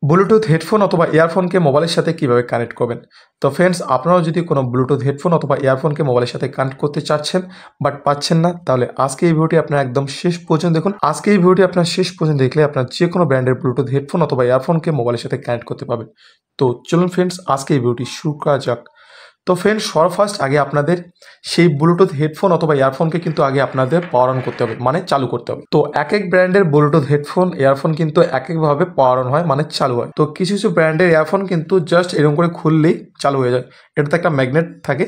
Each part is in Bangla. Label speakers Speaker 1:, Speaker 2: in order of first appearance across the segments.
Speaker 1: ব্লুটুথ হেডফোন অথবা ইয়ারফোনকে মোবাইলের সাথে কিভাবে কানেক্ট করবেন। তো ফ্রেন্ডস, আপনারাও যদি কোনো ব্লুটুথ হেডফোন অথবা ইয়ারফোনকে মোবাইলের সাথে কানেক্ট করতে চাচ্ছেন বাট পাচ্ছেন না, তাহলে আজকে এই ভিডিওটি আপনার একদম শেষ পর্যন্ত দেখুন। আজকে এই ভিডিওটি আপনার শেষ পর্যন্ত দেখলে আপনার যে কোনো ব্র্যান্ডের ব্লুটুথ হেডফোন অথবা ইয়ারফোনকে মোবাইলের সাথে কানেক্ট করতে পারবেন। তো চলুন ফ্রেন্ডস, আজকে এই ভিডিওটি শুরু করা যাক। তো ফ্রেন্ডস, ফার্স্ট আগে আপনাদের সেই ব্লুটুথ হেডফোন অথবা ইয়ারফোনকে কিন্তু আগে আপনাদের পাওয়ার অন করতে হবে, মানে চালু করতে হবে। তো এক এক ব্র্যান্ডের ব্লুটুথ হেডফোন ইয়ারফোন কিন্তু এক একভাবে পাওয়ার অন হয়, মানে চালু হয়। তো কিছু কিছু ব্র্যান্ডের ইয়ারফোন কিন্তু জাস্ট এরকম করে খুললেই চালু হয়ে যায়। এটাতে একটা ম্যাগনেট থাকে,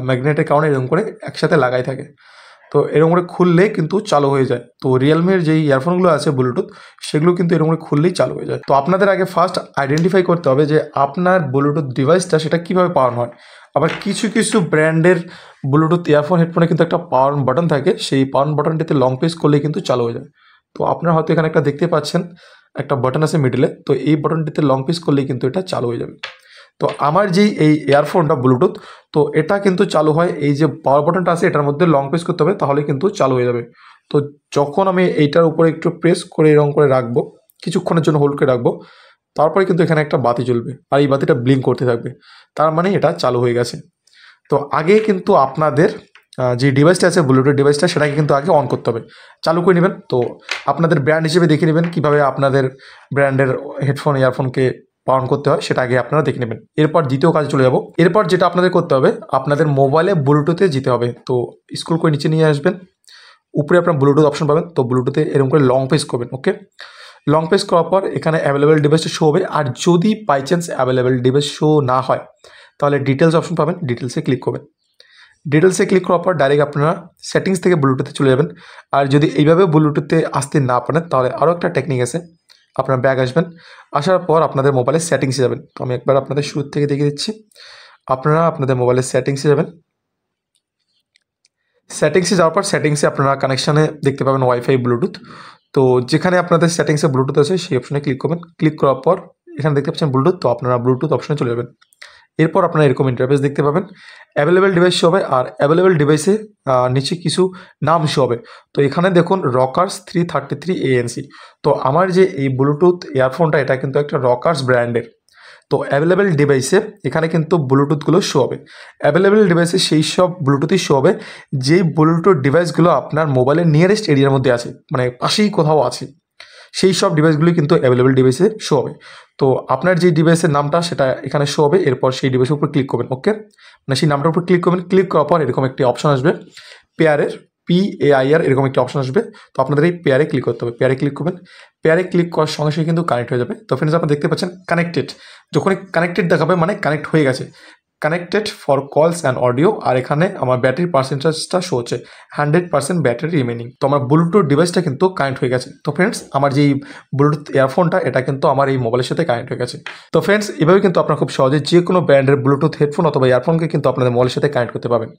Speaker 1: ম্যাগনেটের কারণে এরকম করে একসাথে লাগাই থাকে। তো এরকম করে খুললে কিন্তু চালু হয়ে যায়। তো রিয়েলমির যেই ইয়ারফোনগুলো আছে ব্লুটুথ, সেগুলো কিন্তু এরকম করে খুললেই চালু হয়ে যায়। তো আপনাদের আগে ফার্স্ট আইডেন্টিফাই করতে হবে যে আপনার ব্লুটুথ ডিভাইসটা সেটা কীভাবে পাওয়ার হয়। আবার কিছু কিছু ব্র্যান্ডের ব্লুটুথ ইয়ারফোন হেডফোনে কিন্তু একটা পাওয়ার বাটন থাকে, সেই পাওয়ার বাটনটিতে লং প্রেস করলেই কিন্তু চালু হয়ে যায়। তো আপনারা হয়তো এখানে একটা দেখতে পাচ্ছেন, একটা বাটন আছে মিডলে, তো এই বাটনটিতে লং প্রেস করলেই কিন্তু এটা চালু হয়ে যাবে। তো আমার যেই এই ইয়ারফোনটা ব্লুটুথ, তো এটা কিন্তু চালু হয় এই যে পাওয়ার বাটনটা আছে এটার মধ্যে লং প্রেস করতে হবে, তাহলে কিন্তু চালু হয়ে যাবে। তো যখন আমি এইটার উপরে একটু প্রেস করে এরকম করে রাখবো, কিছুক্ষণের জন্য হোল্ড করে রাখবো, তারপরে কিন্তু এখানে একটা বাতি জ্বলবে আর এই বাতিটা ব্লিঙ্ক করতে থাকবে, তার মানে এটা চালু হয়ে গেছে। তো আগে কিন্তু আপনাদের যে ডিভাইসটা আছে ব্লুটুথ ডিভাইসটা, সেটাকে কিন্তু আগে অন করতে হবে, চালু করে নেবেন। তো আপনাদের ব্র্যান্ড হিসেবে দেখে নেবেন কীভাবে আপনাদের ব্র্যান্ডের হেডফোন ইয়ারফোনকে পাওয়ার অন করতে হয়, সেটা আগে আপনারা দেখে নেবেন। এরপর দ্বিতীয় কাজে চলে যাব। এরপর যেটা আপনাদের করতে হবে, আপনাদের মোবাইলে ব্লুটুথে যেতে হবে। তো স্ক্রল করে নিচে নিয়ে আসবেন, উপরে আপনার ব্লুটুথ অপশন পাবেন। তো ব্লুটুথে এরকম করে লং প্রেস করবেন, ওকে। লং প্রেস করার পর এখানে অ্যাভেলেবেল ডিভাইসটা শো হবে। আর যদি by chance available device show না হয়, তাহলে ডিটেলস অপশন পাবেন, ডিটেলসে ক্লিক করবেন। ডিটেলসে ক্লিক করার পর ডাইরেক্ট আপনারা সেটিংস থেকে ব্লুটুথে চলে যাবেন। আর যদি এইভাবে ব্লুটুথে আসতে না পারেন, তাহলে আরও একটা টেকনিক আছে। আপনার ব্যাগ আসবেন, আসার পর আপনাদের মোবাইলের সেটিংসে যাবেন। তো আমি একবার আপনাদের শুরু থেকে দেখিয়ে দিচ্ছি। আপনারা আপনাদের মোবাইলের সেটিংসে যাবেন। সেটিংসে যাওয়ার পর সেটিংসে আপনারা কানেকশানে দেখতে পাবেন ওয়াইফাই ব্লুটুথ। তো যেখানে আপনাদের সেটিংসে ব্লুটুথ আছে সেই অপশনে ক্লিক করবেন। ক্লিক করার পর এখানে দেখতে পাচ্ছেন ব্লুটুথ, তো আপনারা ব্লুটুথ অপশনে চলে যাবেন। এরপর আপনারা এরকম ইন্টারফেস দেখতে পাবেন, অ্যাভেলেবেল ডিভাইস শো হবে। আর অ্যাভেলেবেল ডিভাইসে নিচে কিছু নাম শো হবে। তো এখানে দেখুন রকার্স 333 ANC। তো আমার যে এই ব্লুটুথ ইয়ারফোনটা, এটা কিন্তু একটা রকার্স ব্র্যান্ডের। তো অ্যাভেলেবেল ডিভাইসে এখানে কিন্তু ব্লুটুথগুলো শো হবে। অ্যাভেলেবেল ডিভাইসে সেই সব ব্লুটুথই শো হবে যেই ব্লুটুথ ডিভাইসগুলো আপনার মোবাইলের নিয়ারেস্ট এরিয়ার মধ্যে আছে, মানে পাশেই কোথাও আছে, সেই সব ডিভাইসগুলি কিন্তু অ্যাভেলেবেল ডিভাইসে শো হবে। তো আপনার যে ডিভাইসের নামটা সেটা এখানে শো হবে। এরপর সেই ডিভাইসের উপর ক্লিক করবেন, ওকে। মানে সেই নামটার উপর ক্লিক করবেন। ক্লিক করার পর এরকম একটি অপশন আসবে, পেয়ারের, PAIR এরকম একটি অপশন আসবে। তো আপনাদের এই পেয়ারে ক্লিক করতে হবে। পেয়ারে ক্লিক করবেন। পেয়ারে ক্লিক করার সঙ্গে সঙ্গে কিন্তু কানেক্ট হয়ে যাবে। তো ফ্রেন্ডস, আপনারা দেখতে পাচ্ছেন কানেক্টেড, যখনই কানেক্টেড দেখাবে মানে কানেক্ট হয়ে গেছে। Connected for calls and audio. আর এখানে আমার ব্যাটারি পার্সেন্টেজটা শো হচ্ছে 100% ব্যাটারি রিমেনিং। তো আমার ব্লুটুথ ডিভাইসটা কিন্তু কানেক্ট হয়ে গেছে। তো ফ্রেন্ডস, আমার যেই ব্লুটুথ ইয়ারফোনটা, এটা কিন্তু আমার এই মোবাইলের সাথে কানেক্ট হয়ে গেছে। তো ফ্রেন্ডস, এভাবে কিন্তু আপনারা খুব সহজে যে কোনো ব্র্যান্ডের ব্লুটুথ হেডফোন অথবা ইয়ারফোনকে কিন্তু আপনাদের মোবাইলের সাথে কানেক্ট করতে পারবেন।